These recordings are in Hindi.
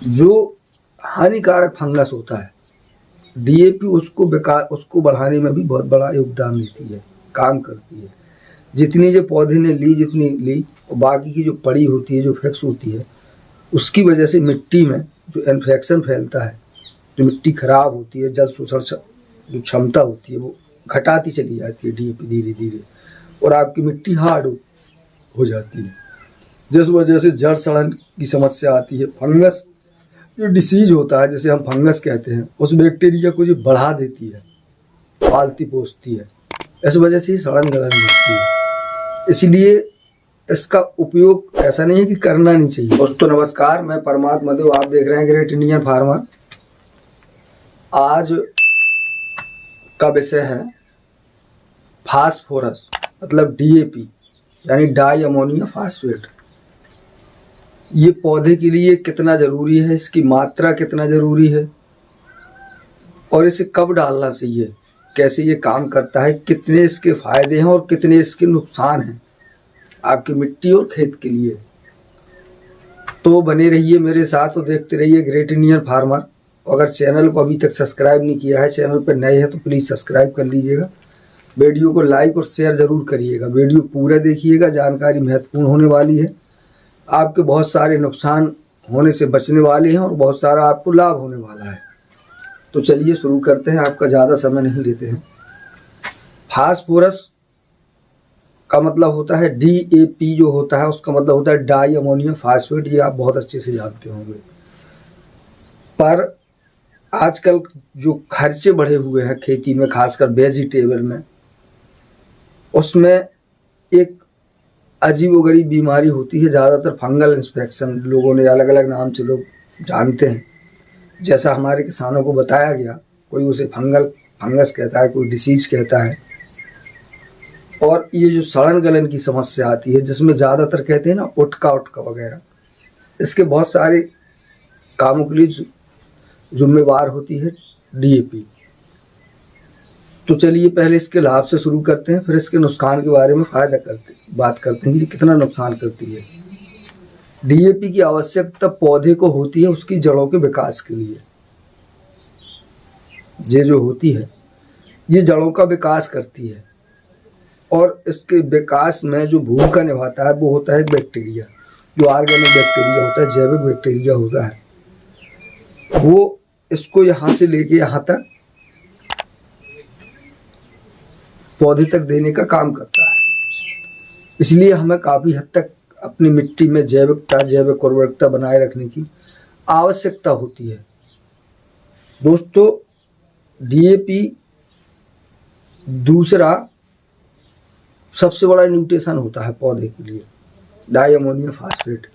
जो हानिकारक फंगस होता है, डीएपी उसको बढ़ाने में भी बहुत बड़ा योगदान देती है, काम करती है। जितनी जो पौधे ने ली जितनी ली, और बाकी की जो पड़ी होती है, जो फिक्स होती है, उसकी वजह से मिट्टी में जो इन्फेक्शन फैलता है, जो मिट्टी खराब होती है, जल शोषण जो क्षमता होती है वो घटाती चली जाती है डीएपी धीरे धीरे, और आपकी मिट्टी हार्ड हो जाती है, जिस वजह से जड़ सड़न की समस्या आती है। फंगस जो डिसीज होता है, जैसे हम फंगस कहते हैं, उस बैक्टीरिया को जो बढ़ा देती है, पालती पोसती है, इस वजह से सड़न गलन होती है। इसलिए इसका उपयोग ऐसा नहीं है कि करना नहीं चाहिए। दोस्तों नमस्कार, मैं परमात्मा देव, आप देख रहे हैं ग्रेट इंडियन फार्मर। आज का विषय है फास्फोरस, मतलब डीएपी यानी डाई अमोनियम फास्फेट। ये पौधे के लिए कितना ज़रूरी है, इसकी मात्रा कितना ज़रूरी है, और इसे कब डालना चाहिए, कैसे ये काम करता है, कितने इसके फ़ायदे हैं और कितने इसके नुकसान हैं आपकी मिट्टी और खेत के लिए। तो बने रहिए मेरे साथ और देखते रहिए ग्रेट इंडियन फार्मर। अगर चैनल को अभी तक सब्सक्राइब नहीं किया है, चैनल पर नए हैं तो प्लीज़ सब्सक्राइब कर लीजिएगा। वीडियो को लाइक और शेयर ज़रूर करिएगा, वीडियो पूरा देखिएगा, जानकारी महत्वपूर्ण होने वाली है। आपके बहुत सारे नुकसान होने से बचने वाले हैं और बहुत सारा आपको लाभ होने वाला है। तो चलिए शुरू करते हैं, आपका ज़्यादा समय नहीं लेते हैं। फास्फोरस का मतलब होता है डीएपी, जो होता है उसका मतलब होता है डाई अमोनियम फास्फेट। ये आप बहुत अच्छे से जानते होंगे। पर आजकल जो खर्चे बढ़े हुए हैं खेती में, खासकर वेजिटेबल में, उसमें एक अजीबोगरीब बीमारी होती है, ज़्यादातर फंगल इन्फेक्शन। लोगों ने अलग अलग नाम से लोग जानते हैं, जैसा हमारे किसानों को बताया गया। कोई उसे फंगस कहता है, कोई डिसीज़ कहता है। और ये जो सड़न गलन की समस्या आती है, जिसमें ज़्यादातर कहते हैं ना उटका वगैरह, इसके बहुत सारे कामों के लिए जिम्मेवार होती है डीएपी। तो चलिए पहले इसके लाभ से शुरू करते हैं, फिर इसके नुकसान के बारे में बात करते हैं कि कितना नुकसान करती है। डीएपी की आवश्यकता पौधे को होती है उसकी जड़ों के विकास के लिए। ये जो होती है, ये जड़ों का विकास करती है, और इसके विकास में जो भूमिका निभाता है वो होता है बैक्टीरिया, जो ऑर्गेनिक बैक्टीरिया होता है, जैविक बैक्टीरिया होता है। वो इसको यहाँ से लेके यहाँ तक पौधे तक देने का काम करता है। इसलिए हमें काफ़ी हद तक अपनी मिट्टी में जैविक उर्वरकता बनाए रखने की आवश्यकता होती है। दोस्तों डीएपी दूसरा सबसे बड़ा न्यूट्रिशन होता है पौधे के लिए, डाई अमोनियम फास्फेट।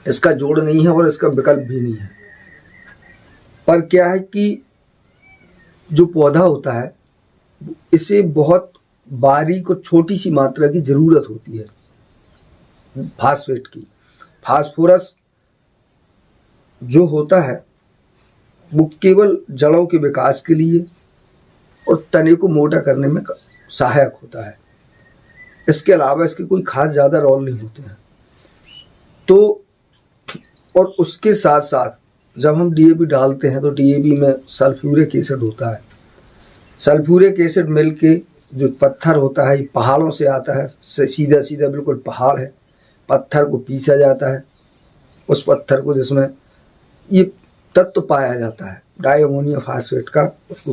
इसका जोड़ नहीं है और इसका विकल्प भी नहीं है। पर क्या है कि जो पौधा होता है, इसे बहुत बारीक और छोटी सी मात्रा की ज़रूरत होती है फास्फेट की। फास्फोरस जो होता है वो केवल जड़ों के विकास के लिए और तने को मोटा करने में सहायक होता है। इसके अलावा इसके कोई खास ज़्यादा रोल नहीं होते हैं। तो और उसके साथ साथ जब हम डीएपी डालते हैं तो डीएपी में सल्फ्यूरिक एसिड होता है। सल्फ्यूरिक एसिड मिल के जो पत्थर होता है, ये पहाड़ों से आता है, सीधा सीधा बिल्कुल पहाड़ है, पत्थर को पीसा जाता है। उस पत्थर को, जिसमें ये तत्व पाया जाता है डाई अमोनियम फास्फेट का, उसको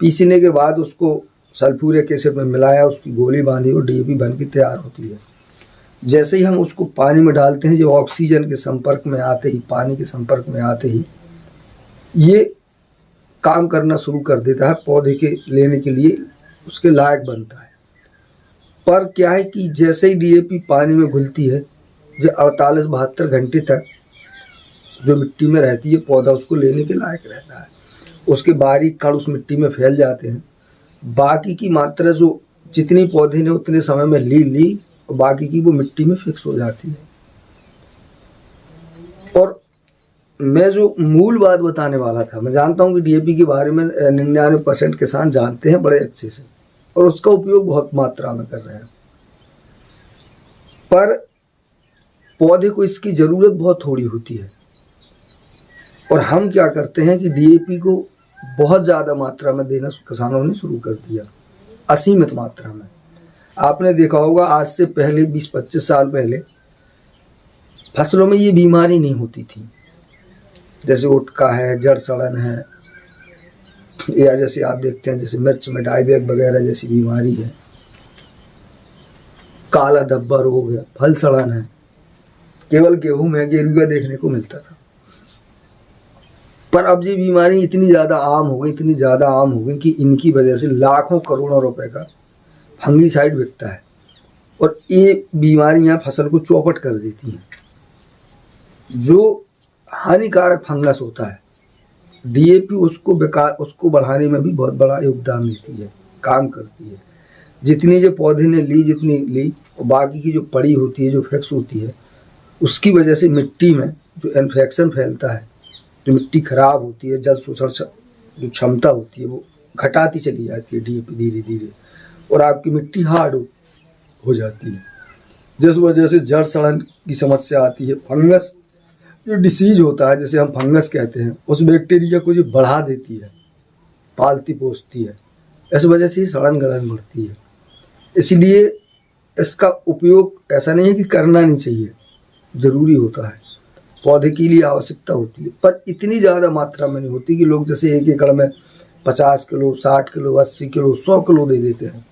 पीसने के बाद उसको सल्फ्यूरिक एसिड में मिलाया, उसकी गोली बांधी और डीएपी बन के तैयार होती है। जैसे ही हम उसको पानी में डालते हैं, जो ऑक्सीजन के संपर्क में आते ही, पानी के संपर्क में आते ही ये काम करना शुरू कर देता है, पौधे के लेने के लिए उसके लायक बनता है। पर क्या है कि जैसे ही डीएपी पानी में घुलती है, जो 48-72 घंटे तक जो मिट्टी में रहती है, पौधा उसको लेने के लायक रहता है। उसके बारीक कण उस मिट्टी में फैल जाते हैं। बाकी की मात्रा जो जितनी पौधे ने उतने समय में ली और बाकी की वो मिट्टी में फिक्स हो जाती है। और मैं जो मूल बात बताने वाला था, मैं जानता हूँ कि डीएपी के बारे में 99% किसान जानते हैं बड़े अच्छे से, और उसका उपयोग बहुत मात्रा में कर रहे हैं। पर पौधे को इसकी ज़रूरत बहुत थोड़ी होती है। और हम क्या करते हैं कि डीएपी को बहुत ज़्यादा मात्रा में देना किसानों ने शुरू कर दिया, असीमित मात्रा में। आपने देखा होगा आज से पहले 20-25 साल पहले फसलों में ये बीमारी नहीं होती थी, जैसे उटका है, जड़ सड़न है, या जैसे आप देखते हैं जैसे मिर्च में डाईबैक वगैरह जैसी बीमारी है, काला धब्बा रोग है, फल सड़न है, केवल गेहूं में गेरुआ देखने को मिलता था। पर अब ये बीमारी इतनी ज़्यादा आम हो गई, इतनी ज़्यादा आम हो गई कि इनकी वजह से लाखों करोड़ों रुपए का फंगीसाइड बिकता है और ये बीमारियां फसल को चौपट कर देती हैं। जो हानिकारक फंगस होता है, डीएपी उसको बढ़ाने में भी बहुत बड़ा योगदान देती है, काम करती है। जितनी जो पौधे ने ली, जितनी ली, और बाकी की जो पड़ी होती है, जो इफेक्ट्स होती है, उसकी वजह से मिट्टी में जो इन्फेक्शन फैलता है, जो मिट्टी खराब होती है, जल शोषण जो क्षमता होती है वो घटाती चली जाती है डीएपी धीरे धीरे, और आपकी मिट्टी हार्ड हो जाती है, जिस वजह से जड़ सड़न की समस्या आती है। फंगस जो डिसीज होता है, जैसे हम फंगस कहते हैं, उस बैक्टीरिया को जो बढ़ा देती है, पालती पोसती है, इस वजह से सड़न गलन बढ़ती है। इसलिए इसका उपयोग ऐसा नहीं है कि करना नहीं चाहिए, ज़रूरी होता है, पौधे के लिए आवश्यकता होती है, पर इतनी ज़्यादा मात्रा में नहीं होती कि लोग जैसे एक एकड़ में 50 किलो, 60 किलो, 80 किलो, 100 किलो दे देते हैं।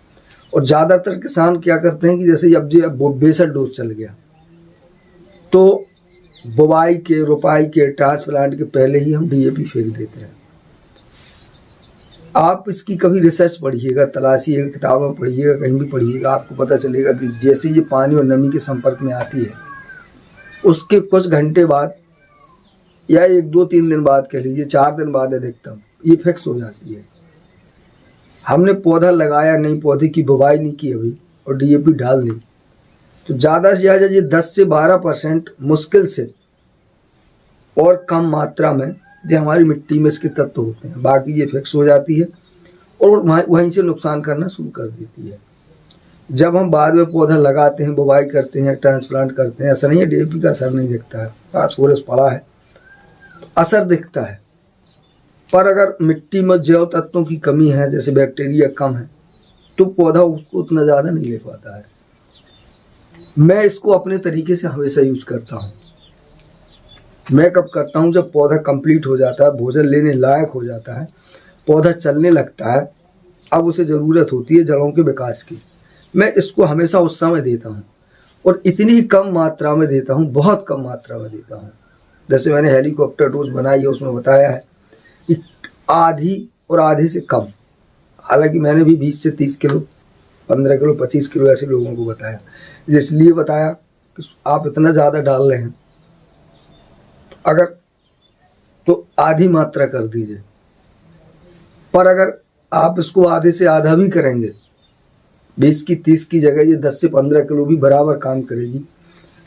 और ज़्यादातर किसान क्या करते हैं कि जैसे अब जो बेसर डोज चल गया, तो बुवाई के, रोपाई के, ट्रांसप्लांट के पहले ही हम डीएपी फेंक देते हैं। आप इसकी कभी रिसर्च पढ़िएगा, तलाशिएगा, किताबों में पढ़िएगा, कहीं भी पढ़िएगा, आपको पता चलेगा कि जैसे ये पानी और नमी के संपर्क में आती है, उसके कुछ घंटे बाद या 1-2-3 दिन बाद कह लीजिए, 4 दिन बाद अधिकतम ये फिक्स हो जाती है। हमने पौधा लगाया नहीं, पौधे की बुवाई नहीं की अभी, और डीएपी डाल दी, तो ज़्यादा से ज़्यादा ये 10 से 12% मुश्किल से और कम मात्रा में जो हमारी मिट्टी में इसके तत्व होते हैं, बाकी ये फिक्स हो जाती है और वहीं से नुकसान करना शुरू कर देती है। जब हम बाद में पौधा लगाते हैं, बुवाई करते हैं, ट्रांसप्लांट करते हैं, ऐसा नहीं है डीएपी का असर नहीं दिखता है, फास्फोरस पड़ा है तो असर दिखता है। पर अगर मिट्टी में जैव तत्वों की कमी है, जैसे बैक्टीरिया कम है, तो पौधा उसको उतना ज़्यादा नहीं ले पाता है। मैं इसको अपने तरीके से हमेशा यूज करता हूँ। मैं कब करता हूँ, जब पौधा कंप्लीट हो जाता है, भोजन लेने लायक हो जाता है, पौधा चलने लगता है, अब उसे ज़रूरत होती है जड़ों के विकास की, मैं इसको हमेशा उस समय देता हूँ, और इतनी कम मात्रा में देता हूँ, बहुत कम मात्रा में देता हूँ। जैसे मैंने हेलीकॉप्टर डोज बनाई है, उसमें बताया है कि आधी और आधे से कम, हालांकि मैंने भी 20 से 30 किलो, 15 किलो, 25 किलो ऐसे लोगों को बताया, इसलिए बताया कि आप इतना ज़्यादा डाल रहे हैं, अगर तो आधी मात्रा कर दीजिए। पर अगर आप इसको आधे से आधा भी करेंगे, 20 की 30 की जगह ये 10 से 15 किलो भी बराबर काम करेगी।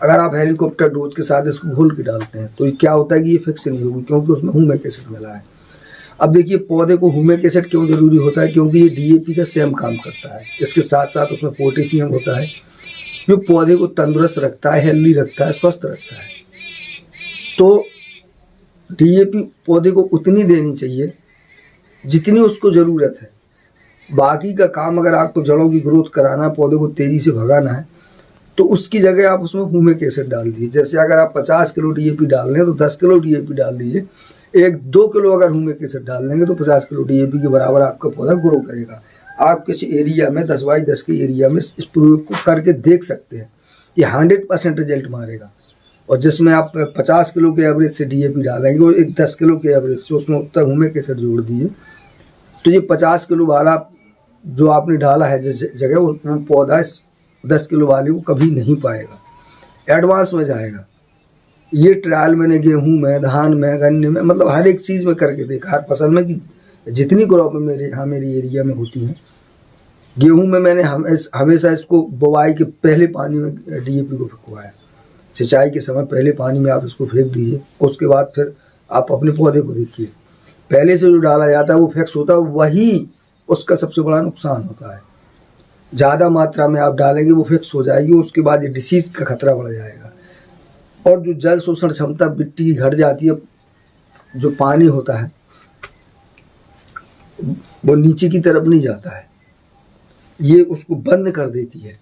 अगर आप हेलीकॉप्टर डोज के साथ इसको घोल के डालते हैं तो ये क्या होता है कि ये फिक्स नहीं होगी, क्योंकि उसमें ह्यूमिक एसिड मिला है। अब देखिए पौधे को ह्यूमिक एसिड क्यों जरूरी होता है, क्योंकि ये डीएपी का सेम काम करता है, इसके साथ साथ उसमें पोटेशियम होता है जो पौधे को तंदुरुस्त रखता है, हेल्दी रखता है, स्वस्थ रखता है। तो डीएपी पौधे को उतनी देनी चाहिए जितनी उसको ज़रूरत है। बाकी का काम अगर आपको जड़ों की ग्रोथ कराना है, पौधे को तेज़ी से भगाना है, तो उसकी जगह आप उसमें ह्यूमिक एसिड डाल दीजिए। जैसे अगर आप 50 किलो डीएपी डाल रहे हैं तो 10 किलो डीएपी डाल दीजिए। 1-2 किलो अगर ह्यूमिक एसिड डाल लेंगे तो 50 किलो डीएपी के बराबर आपका पौधा ग्रो करेगा। आप किसी एरिया में 10x10 के एरिया में इस प्रयोग को करके देख सकते हैं, ये 100% रिजल्ट मारेगा। और जिसमें आप 50 किलो के एवरेज से डीएपी डालेंगे और 10 किलो के एवरेज से उसमें उतना ह्यूमिक एसिड जोड़ दीजिए, तो ये 50 किलो वाला जो आपने डाला है जिस जगह, वो पौधा 10 किलो वाले को कभी नहीं पाएगा, एडवांस में जाएगा। ये ट्रायल मैंने गेहूं में, धान में, गन्ने में, मतलब हर एक चीज़ में करके देखा, हर फसल में, कि जितनी क्रॉप मेरी एरिया में होती हैं। गेहूं में मैंने हमेशा इसको बुवाई के पहले पानी में डीएपी को फेंकवाया। सिंचाई के समय पहले पानी में आप इसको फेंक दीजिए, उसके बाद फिर आप अपने पौधे को देखिए, पहले से जो डाला जाता है वो फिक्स होता है, वही उसका सबसे बड़ा नुकसान होता है। ज़्यादा मात्रा में आप डालेंगे वो फिक्स हो जाएगी, उसके बाद ये डिसीज का खतरा बढ़ जाएगा। और जो जल शोषण क्षमता मिट्टी की घट जाती है, जो पानी होता है वो नीचे की तरफ नहीं जाता है, ये उसको बंद कर देती है।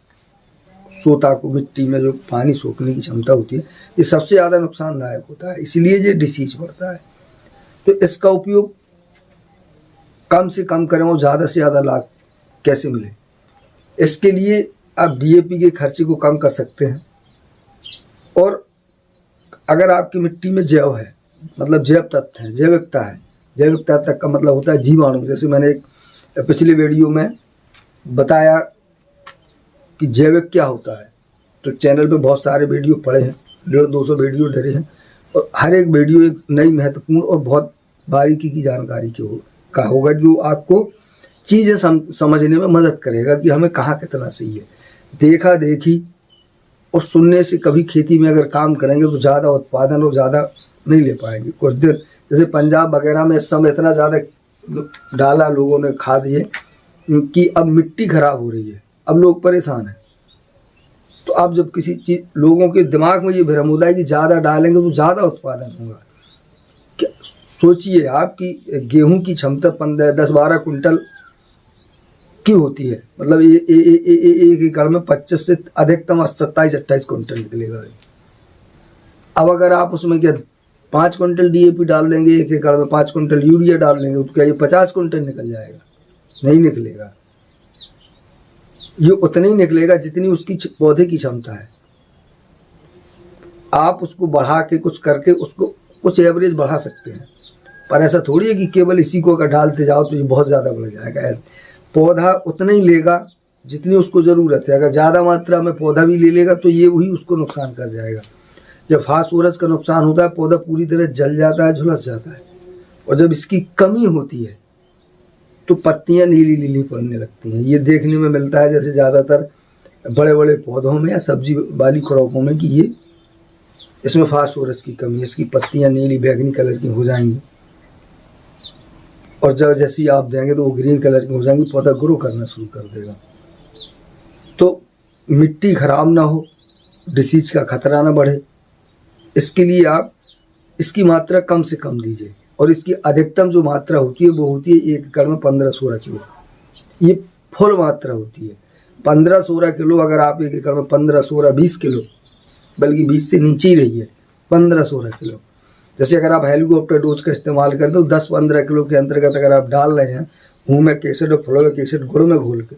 सोता को, मिट्टी में जो पानी सोखने की क्षमता होती है, ये सबसे ज़्यादा नुकसानदायक होता है, इसलिए ये डिसीज बढ़ता है। तो इसका उपयोग कम से कम करें और ज़्यादा से ज़्यादा लाभ कैसे मिले, इसके लिए आप डीएपी के खर्चे को कम कर सकते हैं। और अगर आपकी मिट्टी में जैव है, मतलब जैव तत्व है, जैविकता है, जैविक तत्व का मतलब होता है जीवाणु। जैसे मैंने एक पिछले वीडियो में बताया कि जैविक क्या होता है, तो चैनल पे बहुत सारे वीडियो पड़े हैं, 150-200 वीडियो डरे हैं, और हर एक वीडियो एक नई महत्वपूर्ण और बहुत बारीकी की जानकारी का होगा, जो आपको चीज़ें समझने में मदद करेगा कि हमें कहाँ कितना सही है। देखा देखी और सुनने से कभी खेती में अगर काम करेंगे तो ज़्यादा उत्पादन और ज़्यादा नहीं ले पाएंगे। कुछ दिन जैसे पंजाब वगैरह में इस समय इतना ज़्यादा डाला लोगों ने खाद ये कि अब मिट्टी खराब हो रही है, अब लोग परेशान हैं। तो अब जब किसी चीज़, लोगों के दिमाग में ये भ्रम होता है कि ज़्यादा डालेंगे तो ज़्यादा उत्पादन होगा। क्या सोचिए आप कि गेहूं की क्षमता 10-12 कुंटल की होती है, मतलब ये एक एकड़ में 25 से अधिकतम 27-28 कुंटल निकलेगा। अब अगर आप उसमें क्या 5 कुंटल डीएपी डाल देंगे, एक एकड़ में 5 कुंटल यूरिया डाल देंगे, तो क्या ये 50 कुंटल निकल जाएगा? नहीं निकलेगा। ये उतना ही निकलेगा जितनी उसकी पौधे की क्षमता है। आप उसको बढ़ा के कुछ करके उसको कुछ एवरेज बढ़ा सकते हैं, पर ऐसा थोड़ी है कि केवल इसी को अगर डालते जाओ तो ये बहुत ज़्यादा बढ़ जाएगा। पौधा उतना ही लेगा जितनी उसको ज़रूरत है। अगर ज़्यादा मात्रा में पौधा भी ले लेगा तो ये वही उसको नुकसान कर जाएगा। जब फास्फोरस का नुकसान होता है, पौधा पूरी तरह जल जाता है, झुलस जाता है। और जब इसकी कमी होती है तो पत्तियां नीली नीली पड़ने लगती हैं। ये देखने में मिलता है जैसे ज़्यादातर बड़े बड़े पौधों में या सब्जी वाली क्रॉपों में कि ये इसमें फास्फोरस की कमी है, इसकी पत्तियां नीली बैगनी कलर की हो जाएंगी, और जब जैसी आप देंगे तो वो ग्रीन कलर की हो जाएंगी, पौधा ग्रो करना शुरू कर देगा। तो मिट्टी खराब ना हो, डिसीज का खतरा ना बढ़े, इसके लिए आप इसकी मात्रा कम से कम दीजिए। और इसकी अधिकतम जो मात्रा होती है वो होती है एक एकड़ में 15-16 किलो। ये फुल मात्रा होती है 15-16 किलो। अगर आप एक एकड़ में 15-16-20 किलो, बल्कि 20 से नीचे ही रही है, 15-16 किलो। जैसे अगर आप हेलीकॉप्टर डोज का इस्तेमाल करते हो 10-15 किलो के अंतर्गत अगर आप डाल रहे हैं ह्यूमिक एसिड और फ्लोरिक एसिड गुड़ में घोल के,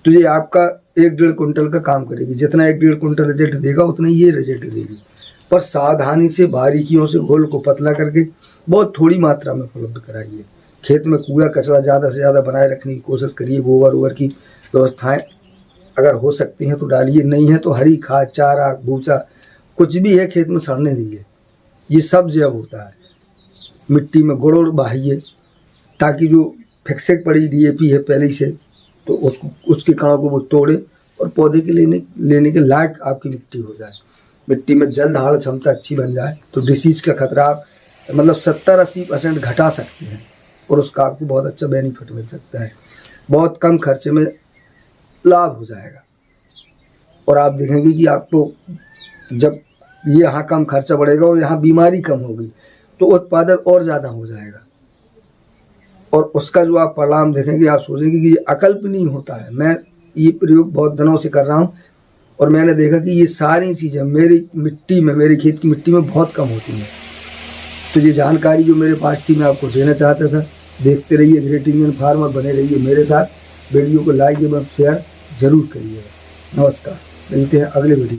तो ये आपका 1-1.5 कुंटल का काम करेगी। जितना 1-1.5 कुंटल रिजल्ट देगा उतना ही ये रिजल्ट देगी। पर सावधानी से, बारीकियों से घोल को पतला करके बहुत थोड़ी मात्रा में उपलब्ध कराइए। खेत में कूड़ा कचरा ज़्यादा से ज़्यादा बनाए रखने की कोशिश करिए। गोबर वोबर की व्यवस्थाएं अगर हो सकती हैं तो डालिए, नहीं है तो हरी खाद, चारा, भूसा कुछ भी है खेत में सड़ने दीजिए। ये सब जैव होता है। मिट्टी में गुड़ बहाइए ताकि जो फिक्सिक पड़ी डीएपी है पहले से, तो उसके कणों को वो तोड़े और पौधे के लेने के लायक आपकी मिट्टी हो जाए। मिट्टी में जल धारण क्षमता अच्छी बन जाए तो डिसीज का खतरा आप मतलब 70-80% घटा सकते हैं, और उसका आपको बहुत अच्छा बेनिफिट मिल सकता है। बहुत कम खर्चे में लाभ हो जाएगा, और आप देखेंगे कि आपको जब ये यहाँ कम खर्चा बढ़ेगा और यहाँ बीमारी कम होगी तो उत्पादन और ज़्यादा हो जाएगा। और उसका जो आप परिणाम देखेंगे आप सोचेंगे कि ये अकल्पनीय होता है। मैं ये प्रयोग बहुत दिनों से कर रहा हूँ और मैंने देखा कि ये सारी चीज़ें मेरी मिट्टी में, मेरे खेत की मिट्टी में बहुत कम होती हैं। तो ये जानकारी जो मेरे पास थी मैं आपको देना चाहता था। देखते रहिए ग्रेट इंडियन फार्मर, बने रहिए मेरे साथ। वीडियो को लाइक एवं शेयर जरूर करिएगा। नमस्कार, मिलते हैं अगले वीडियो।